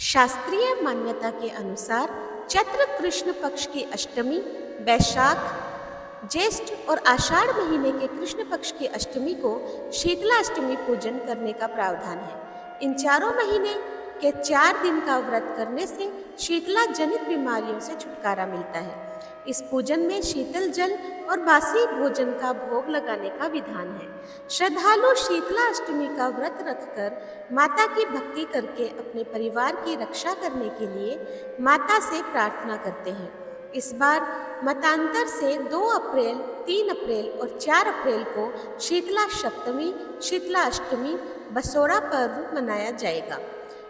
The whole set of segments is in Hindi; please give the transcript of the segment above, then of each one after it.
शास्त्रीय मान्यता के अनुसार चैत्र कृष्ण पक्ष की अष्टमी, वैशाख, ज्येष्ठ और आषाढ़ महीने के कृष्ण पक्ष की अष्टमी को शीतला अष्टमी पूजन करने का प्रावधान है। इन चारों महीने के 4 दिन का व्रत करने से शीतला जनित बीमारियों से छुटकारा मिलता है। इस पूजन में शीतल जल और बासी भोजन का भोग लगाने का विधान है। श्रद्धालु शीतला अष्टमी का व्रत रखकर माता की भक्ति करके अपने परिवार की रक्षा करने के लिए माता से प्रार्थना करते हैं। इस बार मतांतर से 2 अप्रैल, 3 अप्रैल और 4 अप्रैल को शीतला सप्तमी, शीतला अष्टमी, बसोड़ा पर्व मनाया जाएगा।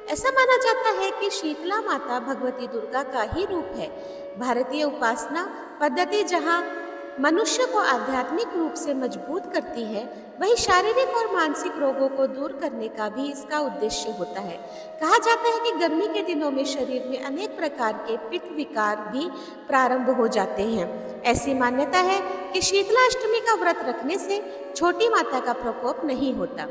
ऐसा माना जाता है कि शीतला माता भगवती दुर्गा का ही रूप है। भारतीय उपासना पद्धति जहाँ मनुष्य को आध्यात्मिक रूप से मजबूत करती है, वहीं शारीरिक और मानसिक रोगों को दूर करने का भी इसका उद्देश्य होता है। कहा जाता है कि गर्मी के दिनों में शरीर में अनेक प्रकार के पित्त विकार भी प्रारंभ हो जाते हैं। ऐसी मान्यता है कि शीतला अष्टमी का व्रत रखने से छोटी माता का प्रकोप नहीं होता।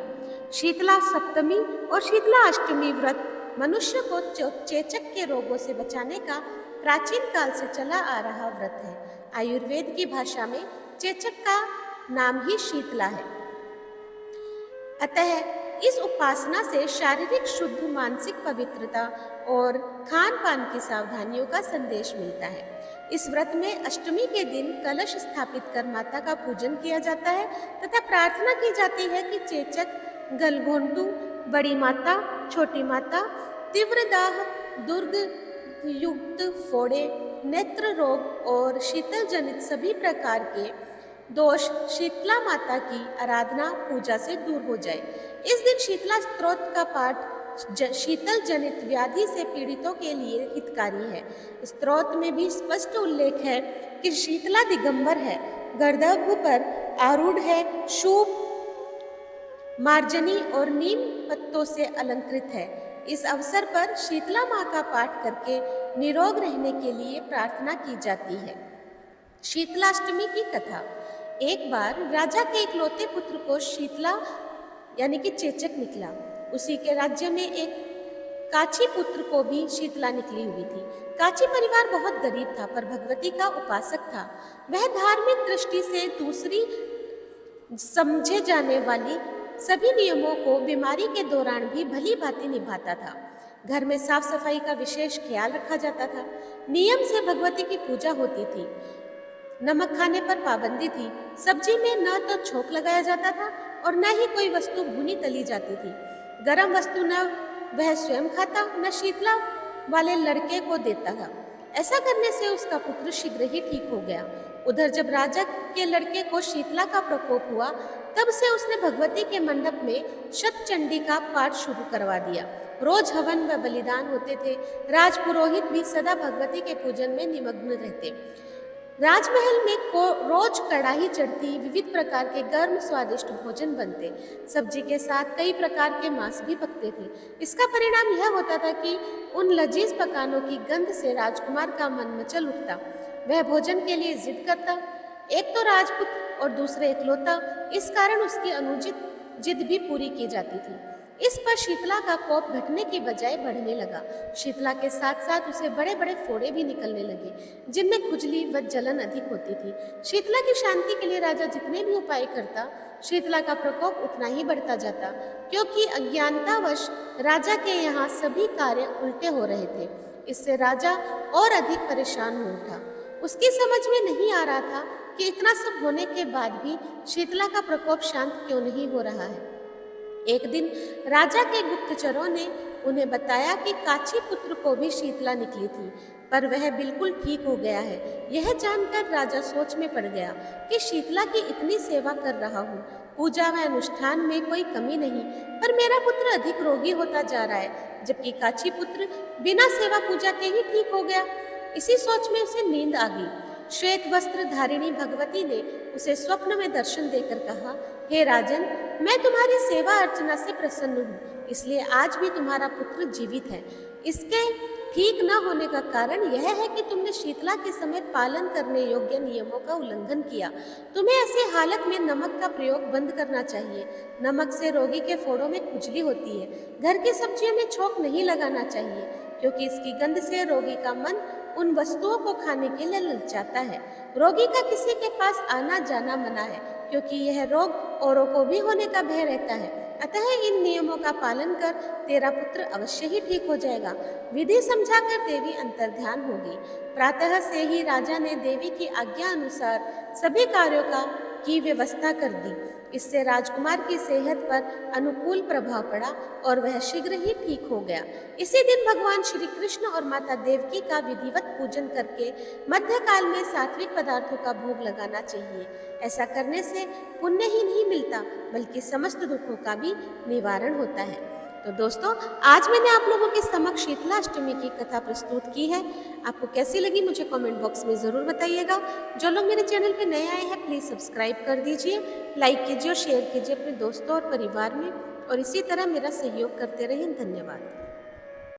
शीतला सप्तमी और शीतला अष्टमी व्रत मनुष्य को चेचक के रोगों से बचाने का प्राचीन काल से चला आ रहा व्रत है। आयुर्वेद की भाषा में चेचक का नाम ही शीतला है। अतः इस उपासना से शारीरिक शुद्ध, मानसिक पवित्रता और खान पान की सावधानियों का संदेश मिलता है। इस व्रत में अष्टमी के दिन कलश स्थापित कर माता का पूजन किया जाता है तथा प्रार्थना की जाती है कि चेचक, गलघोंटू, बड़ी माता, छोटी माता, तीव्र दाह, दुर्ग युक्त फोड़े, नेत्र रोग और शीतल जनित सभी प्रकार के दोष शीतला माता की आराधना पूजा से दूर हो जाए। इस दिन शीतला स्तोत्र का पाठ शीतल जनित व्याधि से पीड़ितों के लिए हितकारी है। स्तोत्र में भी स्पष्ट उल्लेख है कि शीतला दिगंबर है, गर्दभ पर आरूढ़ है, शूप, मार्जनी और नीम पत्तों से अलंकृत है। इस अवसर पर शीतला माँ का पाठ करके निरोग रहने के लिए प्रार्थना की जाती है। शीतलाष्टमी की कथा। एक बार राजा के इकलौते पुत्र को शीतला यानी कि चेचक निकला। उसी के राज्य में एक काची पुत्र को भी शीतला निकली हुई थी। काची परिवार बहुत गरीब था पर भगवती का उपासक था। वह धार्मिक दृष्टि से दूसरी समझे जाने वाली सभी नियमों को बीमारी के दौरान भी भली भांति निभाता था। घर में साफ सफाई का विशेष ख्याल रखा जाता था। नियम से भगवती की पूजा होती थी। नमक खाने पर पाबंदी थी। सब्जी में न तो छोंक लगाया जाता था और न ही कोई वस्तु भुनी तली जाती थी। गर्म वस्तु न वह स्वयं खाता, न शीतला वाले लड़के को देता था। ऐसा करने से उसका पुत्र शीघ्र ही ठीक हो गया। उधर जब राजा के लड़के को शीतला का प्रकोप हुआ, तब से उसने भगवती के मंडप में शतचंडी का पाठ शुरू करवा दिया। रोज हवन व बलिदान होते थे। राजपुरोहित भी सदा भगवती के पूजन में निमग्न रहते। राजमहल में रोज कड़ाही चढ़ती, विविध प्रकार के गर्म स्वादिष्ट भोजन बनते। सब्जी के साथ कई प्रकार के मांस भी पकते थे। इसका परिणाम यह होता था कि उन लजीज पकानों की गंध से राजकुमार का मन मचल उठता। वह भोजन के लिए जिद करता। एक तो राजपुत्र और दूसरे इकलौता, इस कारण उसकी अनुचित जिद भी पूरी की जाती थी। इस पर शीतला का कोप घटने की बजाय बढ़ने लगा। शीतला के साथ साथ उसे बड़े बड़े फोड़े भी निकलने लगे, जिनमें खुजली व जलन अधिक होती थी। शीतला की शांति के लिए राजा जितने भी उपाय करता, शीतला का प्रकोप उतना ही बढ़ता जाता, क्योंकि अज्ञानतावश राजा के यहाँ सभी कार्य उल्टे हो रहे थे। इससे राजा और अधिक परेशान हो उठा। उसकी समझ में नहीं आ रहा था कि इतना सब होने के बाद भी शीतला का प्रकोप शांत क्यों नहीं हो रहा है। एक दिन राजा के गुप्तचरों ने उन्हें बताया कि काची पुत्र को भी शीतला निकली थी, पर वह बिल्कुल ठीक हो गया है। यह जानकर राजा सोच में पड़ गया कि शीतला की इतनी सेवा कर रहा हूँ, पूजा व अनुष्ठान में कोई कमी नहीं, पर मेरा पुत्र अधिक रोगी होता जा रहा है, जबकि काची पुत्र बिना सेवा पूजा के ही ठीक हो गया। इसी सोच में उसे नींद आ गई। श्वेत वस्त्र धारिणी भगवती ने उसे स्वप्न में दर्शन देकर कहा, हे राजन, मैं तुम्हारी सेवा अर्चना से प्रसन्न हूँ, इसलिए आज भी तुम्हारा पुत्र जीवित है। इसके ठीक न होने का कारण यह है कि तुमने शीतला के समय पालन करने योग्य नियमों का उल्लंघन किया। तुम्हें ऐसी हालत में नमक का प्रयोग बंद करना चाहिए। नमक से रोगी के फोड़ों में खुजली होती है। घर की सब्जियों में छोंक नहीं लगाना चाहिए। क्योंकि इसकी गंध से रोगी का मन उन वस्तुओं को खाने के लिए ललचाता है। रोगी का किसी के पास आना जाना मना है, क्योंकि यह रोग औरों को भी होने का भय रहता है। अतः इन नियमों का पालन कर तेरा पुत्र अवश्य ही ठीक हो जाएगा। विधि समझाकर देवी अंतर्ध्यान होगी। प्रातः से ही राजा ने देवी की आज्ञा अनुसार सभी कार्यों की व्यवस्था कर दी। इससे राजकुमार की सेहत पर अनुकूल प्रभाव पड़ा और वह शीघ्र ही ठीक हो गया। इसी दिन भगवान श्री कृष्ण और माता देवकी का विधिवत पूजन करके मध्यकाल में सात्विक पदार्थों का भोग लगाना चाहिए। ऐसा करने से पुण्य ही नहीं मिलता, बल्कि समस्त दुखों का भी निवारण होता है। तो दोस्तों, आज मैंने आप लोगों के समक्ष शीतलाष्टमी की कथा प्रस्तुत की है। आपको कैसी लगी मुझे कमेंट बॉक्स में ज़रूर बताइएगा। जो लोग मेरे चैनल पे नए आए हैं प्लीज़ सब्सक्राइब कर दीजिए, लाइक कीजिए और शेयर कीजिए अपने दोस्तों और परिवार में, और इसी तरह मेरा सहयोग करते रहें। धन्यवाद।